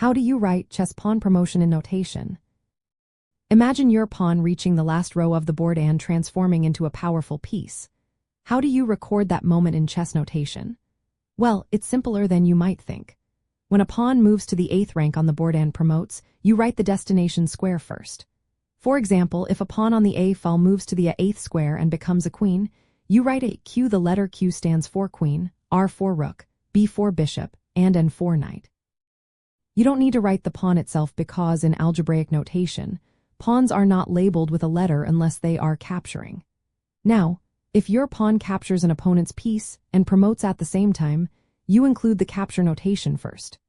How do you write chess pawn promotion in notation? Imagine your pawn reaching the last row of the board and transforming into a powerful piece. How do you record that moment in chess notation? Well, it's simpler than you might think. When a pawn moves to the 8th rank on the board and promotes, you write the destination square first. For example, if a pawn on the A file moves to the 8th square and becomes a queen, you write a Q. The letter Q stands for queen, R for rook, B for bishop, and N for knight. You don't need to write the pawn itself because in algebraic notation, pawns are not labeled with a letter unless they are capturing. Now, if your pawn captures an opponent's piece and promotes at the same time, you include the capture notation first.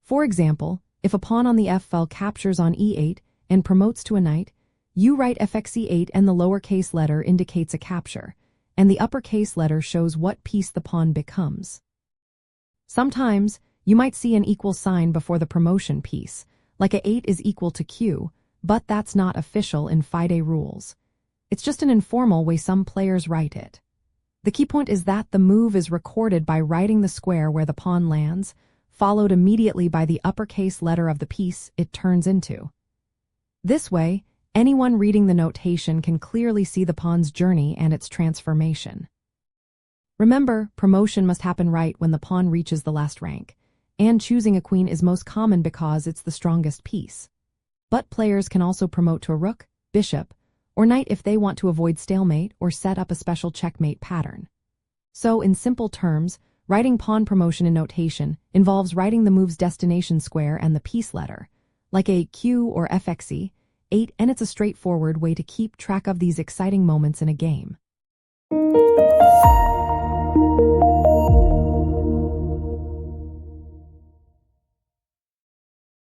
For example, if a pawn on the F file captures on E8 and promotes to a knight, you write FXE8 and the lowercase letter indicates a capture, and the uppercase letter shows what piece the pawn becomes. Sometimes, you might see an equal sign before the promotion piece, like a 8 is equal to Q, but that's not official in FIDE rules. It's just an informal way some players write it. The key point is that the move is recorded by writing the square where the pawn lands, followed immediately by the uppercase letter of the piece it turns into. This way, anyone reading the notation can clearly see the pawn's journey and its transformation. Remember, promotion must happen right when the pawn reaches the last rank, and choosing a queen is most common because it's the strongest piece. But players can also promote to a rook, bishop, or knight if they want to avoid stalemate or set up a special checkmate pattern. So, in simple terms, writing pawn promotion in notation involves writing the move's destination square and the piece letter, like a Q or FXE, 8, and it's a straightforward way to keep track of these exciting moments in a game.